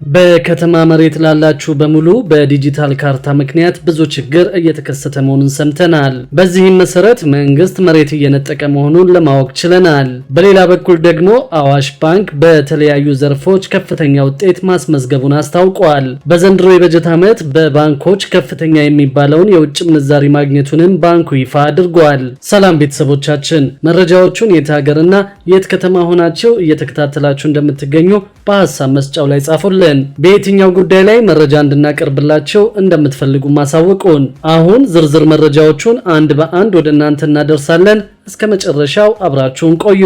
በከተማ መሬት ላላችሁ በሙሉ በዲጂታል ካርታ ምክንያት ብዙ ችግር እየተከሰተ መሆኑን ሰምተናል። በዚህም መሰረት መንግስት መሬት እየነጠቀ መሆኑን ለማወቅ ችለናል። በሌላ በኩል ደግሞ አዋሽ ባንክ በተለያዩ ዘርፎች ከፍተኛ ውጤት ማስመዝገቡን አስታውቋል። በዘንድሮ የበጀት ዓመት በባንኮች ከፍተኛ የሚባለውን የውጭ ምንዛሪ ማግኘቱንም ባንኩ ይፋ አድርጓል። ሰላም ቤተሰቦቻችን፣ መረጃዎቹን የት ሀገርና የት ከተማ ሆናችሁ እየተከታተላችሁ እንደምትገኙ በሐሳብ መስጫው ላይ ጻፉልን። በየትኛው ጉዳይ ላይ መረጃ እንድናቀርብላችሁ እንደምትፈልጉ ማሳወቁን። አሁን ዝርዝር መረጃዎቹን አንድ በአንድ ወደ እናንተ እናደርሳለን። እስከ መጨረሻው አብራችሁን ቆዩ።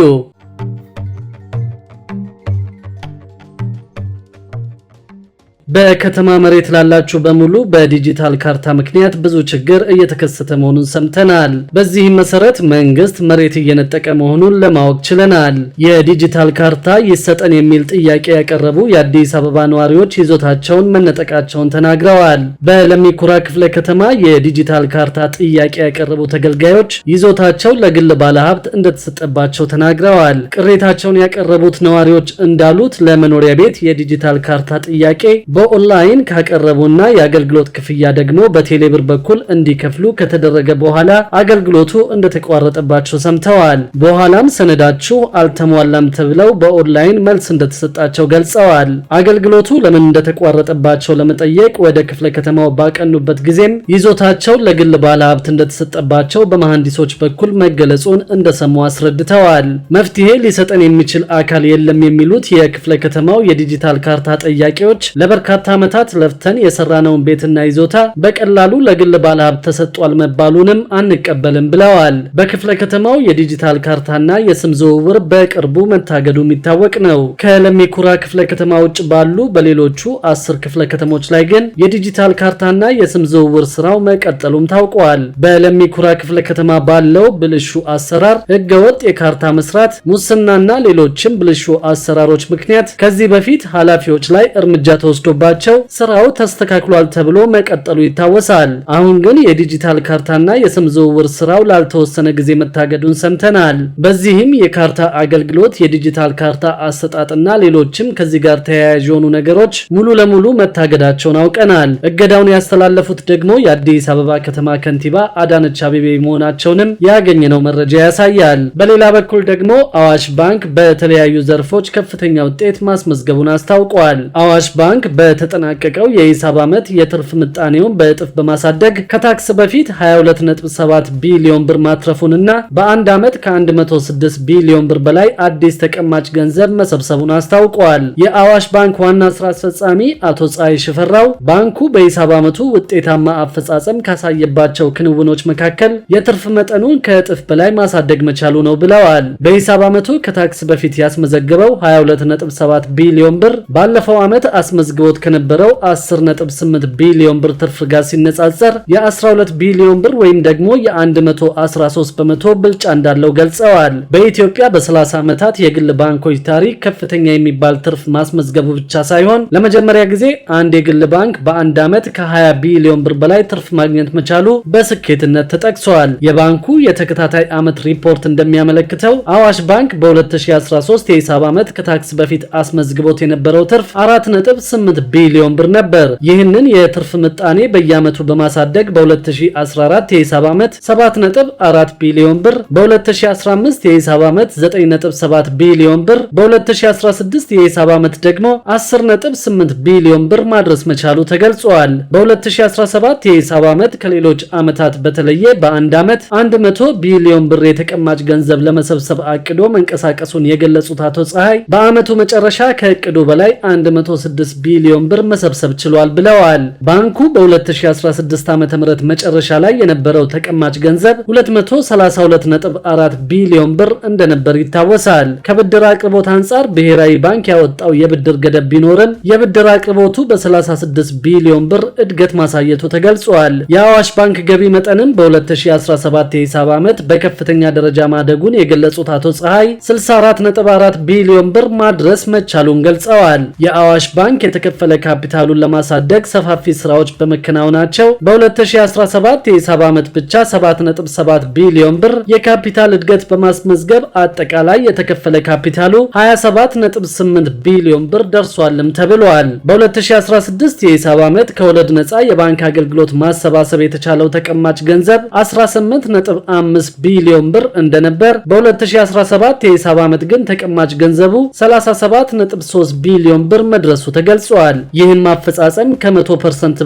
በከተማ መሬት ላላችሁ በሙሉ በዲጂታል ካርታ ምክንያት ብዙ ችግር እየተከሰተ መሆኑን ሰምተናል። በዚህም መሰረት መንግስት መሬት እየነጠቀ መሆኑን ለማወቅ ችለናል። የዲጂታል ካርታ ይሰጠን የሚል ጥያቄ ያቀረቡ የአዲስ አበባ ነዋሪዎች ይዞታቸውን መነጠቃቸውን ተናግረዋል። በለሚኩራ ክፍለ ከተማ የዲጂታል ካርታ ጥያቄ ያቀረቡ ተገልጋዮች ይዞታቸው ለግል ባለሀብት እንደተሰጠባቸው ተናግረዋል። ቅሬታቸውን ያቀረቡት ነዋሪዎች እንዳሉት ለመኖሪያ ቤት የዲጂታል ካርታ ጥያቄ በኦንላይን ካቀረቡና የአገልግሎት ክፍያ ደግሞ በቴሌብር በኩል እንዲከፍሉ ከተደረገ በኋላ አገልግሎቱ እንደተቋረጠባቸው ሰምተዋል። በኋላም ሰነዳችሁ አልተሟላም ተብለው በኦንላይን መልስ እንደተሰጣቸው ገልጸዋል። አገልግሎቱ ለምን እንደተቋረጠባቸው ለመጠየቅ ወደ ክፍለ ከተማው ባቀኑበት ጊዜም ይዞታቸው ለግል ባለሀብት እንደተሰጠባቸው በመሐንዲሶች በኩል መገለጹን እንደሰሙ አስረድተዋል። መፍትሄ ሊሰጠን የሚችል አካል የለም የሚሉት የክፍለ ከተማው የዲጂታል ካርታ ጠያቂዎች ለበርካታ ዓመታት ለፍተን የሰራነውን ቤትና ይዞታ በቀላሉ ለግል ባለሀብት ተሰጥቷል መባሉንም አንቀበልም ብለዋል። በክፍለ ከተማው የዲጂታል ካርታና የስም ዝውውር በቅርቡ መታገዱ የሚታወቅ ነው። ከለሚኩራ ክፍለ ከተማ ውጭ ባሉ በሌሎቹ 10 ክፍለ ከተሞች ላይ ግን የዲጂታል ካርታና የስም ዝውውር ስራው መቀጠሉም ታውቋል። በለሚኩራ ክፍለ ከተማ ባለው ብልሹ አሰራር፣ ህገወጥ የካርታ መስራት፣ ሙስናና ሌሎችም ብልሹ አሰራሮች ምክንያት ከዚህ በፊት ኃላፊዎች ላይ እርምጃ ተወስዶባቸው ስራው ተስተካክሏል ተብሎ መቀጠሉ ይታወሳል። አሁን ግን የዲጂታል ካርታና የስም ዝውውር ስራው ላልተወሰነ ጊዜ መታገዱን ሰምተናል። በዚህም የካርታ አገልግሎት፣ የዲጂታል ካርታ አሰጣጥና ሌሎችም ከዚህ ጋር ተያያዥ የሆኑ ነገሮች ሙሉ ለሙሉ መታገዳቸውን አውቀናል። እገዳውን ያስተላለፉት ደግሞ የአዲስ አበባ ከተማ ከንቲባ አዳነች አቤቤ መሆናቸውንም ያገኘነው መረጃ ያሳያል። በሌላ በኩል ደግሞ አዋሽ ባንክ በተለያዩ ዘርፎች ከፍተኛ ውጤት ማስመዝገቡን አስታውቋል። አዋሽ ባንክ በተጠናቀቀው የሂሳብ ዓመት የትርፍ ምጣኔውን በእጥፍ በማሳደግ ከታክስ በፊት 22.7 ቢሊዮን ብር ማትረፉንና በአንድ ዓመት ከ106 ቢሊዮን ብር በላይ አዲስ ተቀማጭ ገንዘብ መሰብሰቡን አስታውቋል። የአዋሽ ባንክ ዋና ስራ አስፈጻሚ አቶ ፀሐይ ሽፈራው ባንኩ በሂሳብ ዓመቱ ውጤታማ አፈጻጸም ካሳየባቸው ክንውኖች መካከል የትርፍ መጠኑን ከእጥፍ በላይ ማሳደግ መቻሉ ነው ብለዋል። በሂሳብ ዓመቱ ከታክስ በፊት ያስመዘገበው 22.7 ቢሊዮን ብር ባለፈው ዓመት አስመዝግቦት ከነበረው 10.8 ቢሊዮን ብር ትርፍ ጋር ሲነጻጸር የ12 ቢሊዮን ብር ወይም ደግሞ የ113 በመቶ ብልጫ እንዳለው ገልጸዋል። በኢትዮጵያ በ30 ዓመታት የግል ባንኮች ታሪክ ከፍተኛ የሚባል ትርፍ ማስመዝገቡ ብቻ ሳይሆን ለመጀመሪያ ጊዜ አንድ የግል ባንክ በአንድ ዓመት ከ20 ቢሊዮን ብር በላይ ትርፍ ማግኘት መቻሉ በስኬትነት ተጠቅሷል። የባንኩ የተከታታይ ዓመት ሪፖርት እንደሚያመለክተው አዋሽ ባንክ በ2013 የሂሳብ ዓመት ከታክስ በፊት አስመዝግቦት የነበረው ትርፍ 4.8 ቢሊዮን ብር ነበር። ይህንን የትርፍ ምጣኔ በየዓመቱ በማሳደግ በ2014 የሂሳብ ዓመት 7.4 ቢሊዮን ብር፣ በ2015 የሂሳብ ዓመት 9.7 ቢሊዮን ብር፣ በ2016 የሂሳብ ዓመት ደግሞ 10.8 ቢሊዮን ብር ማድረስ መቻሉ ተገልጿል። በ2017 የሂሳብ ዓመት ከሌሎች ዓመታት በተለየ በአንድ ዓመት 100 ቢሊዮን ብር የተቀማጭ ገንዘብ ለመሰብሰብ አቅዶ መንቀሳቀሱን የገለጹት አቶ ፀሐይ በዓመቱ መጨረሻ ከእቅዱ በላይ 106 ቢሊዮን ብር መሰብሰብ ችሏል ብለዋል። ባንኩ በ2016 ዓ.ም መጨረሻ ላይ የነበረው ተቀማጭ ገንዘብ 232.4 ቢሊዮን ብር እንደነበር ይታወሳል። ከብድር አቅርቦት አንጻር ብሔራዊ ባንክ ያወጣው የብድር ገደብ ቢኖርም የብድር አቅርቦቱ በ36 ቢሊዮን ብር እድገት ማሳየቱ ተገልጿል። የአዋሽ ባንክ ገቢ መጠንም በ2017 የሂሳብ ዓመት በከፍተኛ ደረጃ ማደጉን የገለጹት አቶ ፀሐይ 64.4 ቢሊዮን ብር ማድረስ መቻሉን ገልጸዋል። የአዋሽ ባንክ የተከፈለ ካፒታሉን ለማሳደግ ሰፋፊ ስራዎች በመከናወናቸው በ2017 የሂሳብ ዓመት ብቻ 7.7 ቢሊዮን ብር የካፒታል እድገት በማስመዝገብ አጠቃላይ የተከፈለ ካፒታሉ 27.8 ቢሊዮን ብር ደርሷልም ተብሏል። በ2016 የሂሳብ ዓመት ከወለድ ነፃ የባንክ አገልግሎት ማሰባሰብ የተቻለው ተቀማጭ ገንዘብ 18.5 ቢሊዮን ብር እንደነበር፣ በ2017 የሂሳብ ዓመት ግን ተቀማጭ ገንዘቡ 37.3 ቢሊዮን ብር መድረሱ ተገልጿል። ይህም ማፈጻጸም ከ100%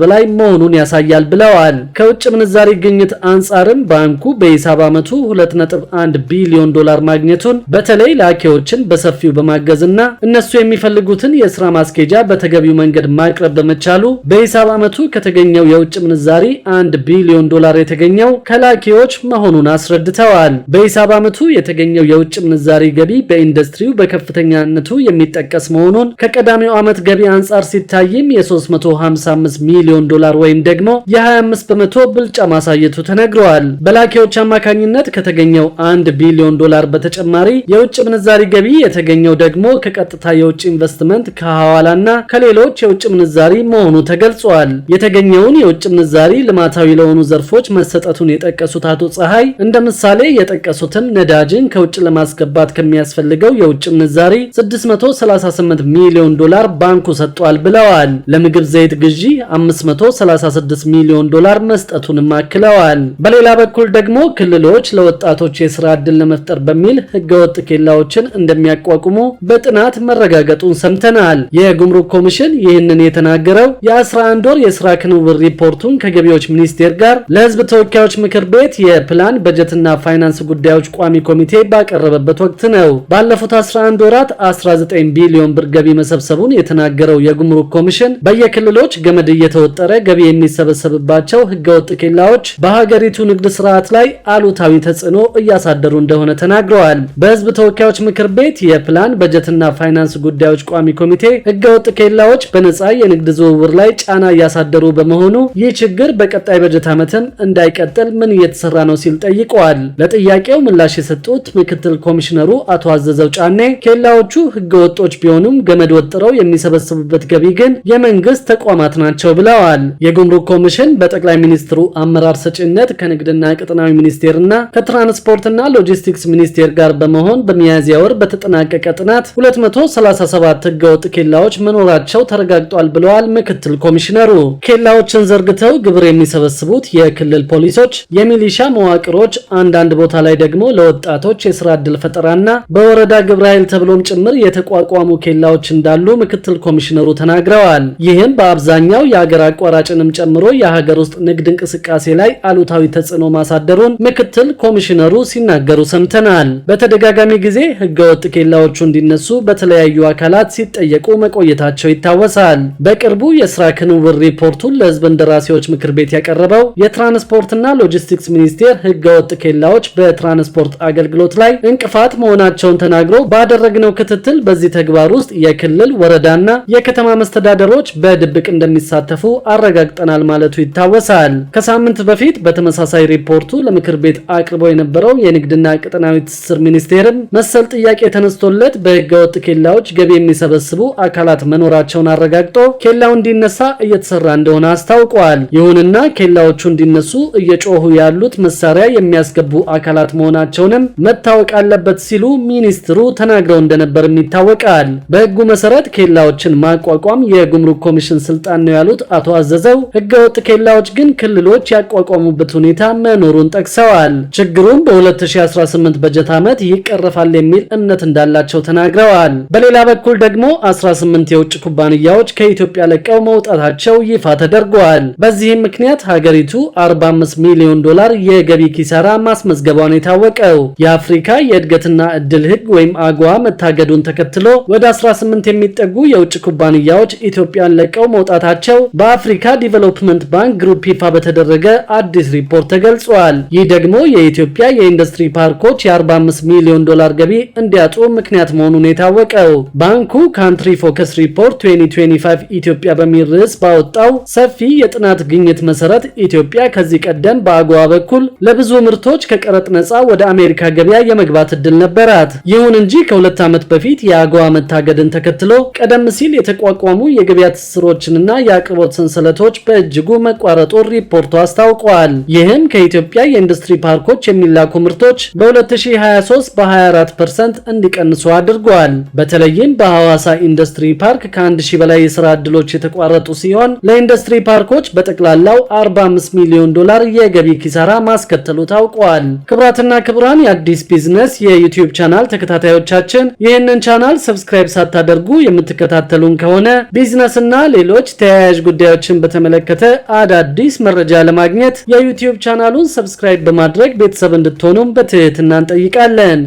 በላይ መሆኑን ያሳያል ብለዋል። ከውጭ ምንዛሪ ግኝት አንጻርም ባንኩ በሂሳብ ዓመቱ 2.1 ቢሊዮን ዶላር ማግኘቱን በተለይ ላኪዎችን በሰፊው በማገዝና እነሱ የሚፈልጉትን የስራ ማስኬጃ በተገቢው መንገድ ማቅረብ በመቻሉ በሂሳብ ዓመቱ ከተገኘው የውጭ ምንዛሪ 1 ቢሊዮን ዶላር የተገኘው ከላኪዎች መሆኑን አስረድተዋል። በሂሳብ ዓመቱ የተገኘው የውጭ ምንዛሪ ገቢ በኢንዱስትሪው በከፍተኛነቱ የሚጠቀስ መሆኑን ከቀዳሚው ዓመት ገቢ አንጻር ሲታይም የ355 ሚሊዮን ዶላር ወይም ደግሞ የ25 በመቶ ብልጫ ማሳየቱ ተነግሯል። በላኪዎች አማካኝነት ከተገኘው 1 ቢሊዮን ዶላር በተጨማሪ የውጭ ምንዛሪ ገቢ የተገኘው ደግሞ ከቀጥታ የውጭ ኢንቨስትመንት ከሐዋላና ከሌሎች የውጭ ምንዛሪ መሆኑ ተገልጿል። የተገኘውን የውጭ ምንዛሪ ልማታዊ ለሆኑ ዘርፎች መሰጠቱን የጠቀሱት አቶ ፀሐይ እንደ ምሳሌ የጠቀሱትን ነዳጅን ከውጭ ለማስገባት ከሚያስፈልገው የውጭ ምንዛሪ 638 ሚሊዮን ዶላር ባንኩ ሰጥቷል ብለዋል። ለምግብ ዘይት ግዢ 536 ሚሊዮን ዶላር መስጠቱንም አክለዋል። በሌላ በኩል ደግሞ ክልሎች ለወጣቶች የስራ ዕድል ለመፍጠር በሚል ህገወጥ ኬላዎችን እንደሚያቋቁሙ በጥናት መረጋገጡን ሰምተናል። የጉምሩክ ኮሚሽን ይህንን የተናገረው የ11 ወር የስራ ክንውን ሪፖርቱን ከገቢዎች ሚኒስቴር ጋር ለህዝብ ተወካዮች ምክር ቤት የፕላን በጀትና ፋይናንስ ጉዳዮች ቋሚ ኮሚቴ ባቀረበበት ወቅት ነው። ባለፉት 11 ወራት 19 ቢሊዮን ብር ገቢ መሰብሰቡን የተናገረው የጉምሩክ ኮሚሽን በየክልሎች ገመድ እየተወጠረ ገቢ የሚሰበሰብባቸው ህገወጥ ኬላዎች በሀገሪቱ ንግድ ስርዓት ላይ አሉታዊ ተጽዕኖ እያሳደሩ እንደሆነ ተናግረዋል። በህዝብ ተወካዮች ምክር ቤት የፕላን በጀትና ፋይናንስ ጉዳዮች ቋሚ ኮሚቴ ህገወጥ ኬላዎች በነፃ የንግድ ዝውውር ላይ ጫና እያሳደሩ በመሆኑ ይህ ችግር በቀጣይ በጀት ዓመትም እንዳይቀጥል ምን እየተሰራ ነው ሲል ጠይቀዋል። ለጥያቄው ምላሽ የሰጡት ምክትል ኮሚሽነሩ አቶ አዘዘው ጫኔ ኬላዎቹ ህገወጦች ቢሆኑም ገመድ ወጥረው የሚሰበስቡበት ገቢ ግን የመንግስት ተቋማት ናቸው ብለዋል። የጉምሩክ ኮሚሽን በጠቅላይ ሚኒስትሩ አመራር ሰጪነት ከንግድና ቀጠናዊ ሚኒስቴርና ከትራንስፖርትና ሎጂስቲክስ ሚኒስቴር ጋር በመሆን በሚያዝያ ወር በተጠናቀቀ ጥናት 237 ህገወጥ ኬላዎች መኖራቸው ተረጋግጧል ብለዋል። ምክትል ኮሚሽነሩ ኬላዎችን ዘርግተው ግብር የሚሰበስቡት የክልል ፖሊሶች፣ የሚሊሻ መዋቅሮች፣ አንዳንድ ቦታ ላይ ደግሞ ለወጣቶች የስራ ዕድል ፈጠራና በወረዳ ግብረ ኃይል ተብሎም ጭምር የተቋቋሙ ኬላዎች እንዳሉ ምክትል ኮሚሽነሩ ተናግረዋል። ይህም በአብዛኛው የሀገር አቋራጭንም ጨምሮ የሀገር ውስጥ ንግድ እንቅስቃሴ ላይ አሉታዊ ተጽዕኖ ማሳደሩን ምክትል ኮሚሽነሩ ሲናገሩ ሰምተናል። በተደጋጋሚ ጊዜ ህገወጥ ኬላዎቹ እንዲነሱ በተለያዩ አካላት ሲጠየቁ መቆየታቸው ይታወሳል። በቅርቡ የስራ ክንውን ሪፖርቱን ለህዝብ እንደራሴዎች ምክር ቤት ያቀረበው የትራንስፖርትና ሎጂስቲክስ ሚኒስቴር ህገወጥ ኬላዎች በትራንስፖርት አገልግሎት ላይ እንቅፋት መሆናቸውን ተናግሮ ባደረግነው ክትትል በዚህ ተግባር ውስጥ የክልል ወረዳና የከተማ መስተዳደሮች በድብቅ እንደሚሳተፉ አረጋግጠናል ማለቱ ይታወሳል። ከሳምንት በፊት በተመሳሳይ ሪፖርቱ ለምክር ቤት አቅርቦ የነበረው የንግድና ቀጠናዊ ትስስር ሚኒስቴርም መሰል ጥያቄ ተነስቶለት በህገወጥ ኬላዎች ገቢ የሚሰበስቡ አካላት መኖራቸውን አረጋግጦ ኬላው እንዲነሳ እየተሰራ እንደሆነ አስታውቋል። ይሁንና ኬላዎቹ እንዲነሱ እየጮሁ ያሉት መሳሪያ የሚያስገቡ አካላት መሆናቸውንም መታወቅ አለበት ሲሉ ሚኒስትሩ ተናግረው እንደነበርም ይታወቃል። በህጉ መሰረት ኬላዎችን ማቋቋም የጉምሩክ ኮሚሽን ስልጣን ነው ያሉት አቶ አዘዘው ህገወጥ ኬላዎች ግን ክልሎች ያቋቋሙበት ሁኔታ መኖሩን ጠቅሰዋል። ችግሩም በ2018 በጀት ዓመት ይቀረፋል የሚል እምነት እንዳላቸው ተናግረዋል። በሌላ በኩል ደግሞ 18 የውጭ ኩባንያዎች ከኢትዮጵያ ለቀው መውጣታቸው ይፋ ተደርጓል። በዚህም ምክንያት ሀገሪቱ 45 ሚሊዮን ዶላር የገቢ ኪሳራ ማስመዝገቧን የታወቀው የአፍሪካ የእድገትና እድል ህግ ወይም አጎዋ መታገዱን ተከትሎ ወደ 18 የሚጠጉ የውጭ ኩባንያዎች ኢትዮጵያን ለቀው መውጣታቸው በአፍሪካ ዲቨሎፕመንት ባንክ ግሩፕ ይፋ በተደረገ አዲስ ሪፖርት ተገልጿል። ይህ ደግሞ የኢትዮጵያ የኢንዱስትሪ ፓርኮች የ45 ሚሊዮን ዶላር ገቢ እንዲያጡ ምክንያት መሆኑን የታወቀው ባንኩ ካንትሪ ፎከስ ሪፖርት 2025 ኢትዮጵያ በሚል ርዕስ ባወጣው ሰፊ የጥናት ግኝት መሰረት ኢትዮጵያ ከዚህ ቀደም በአጎዋ በኩል ለብዙ ምርቶች ከቀረጥ ነፃ ወደ አሜሪካ ገበያ የመግባት እድል ነበራት። ይሁን እንጂ ከ2 ዓመት በፊት የአጎዋ መታገድን ተከትሎ ቀደም ሲል የተቋቋሙ የተቋቋሙ የገበያ ትስስሮችንና የአቅርቦት ሰንሰለቶች በእጅጉ መቋረጡን ሪፖርቱ አስታውቋል። ይህም ከኢትዮጵያ የኢንዱስትሪ ፓርኮች የሚላኩ ምርቶች በ2023 በ24% እንዲቀንሱ አድርጓል። በተለይም በሐዋሳ ኢንዱስትሪ ፓርክ ከ1000 በላይ የሥራ ዕድሎች የተቋረጡ ሲሆን ለኢንዱስትሪ ፓርኮች በጠቅላላው $45 ሚሊዮን የገቢ ኪሳራ ማስከተሉ ታውቋል። ክቡራትና ክቡራን የአዲስ ቢዝነስ የዩቲዩብ ቻናል ተከታታዮቻችን ይህንን ቻናል ሰብስክራይብ ሳታደርጉ የምትከታተሉን ከሆነ ቢዝነስና ሌሎች ተያያዥ ጉዳዮችን በተመለከተ አዳዲስ መረጃ ለማግኘት የዩቲዩብ ቻናሉን ሰብስክራይብ በማድረግ ቤተሰብ እንድትሆኑም በትህትና እንጠይቃለን።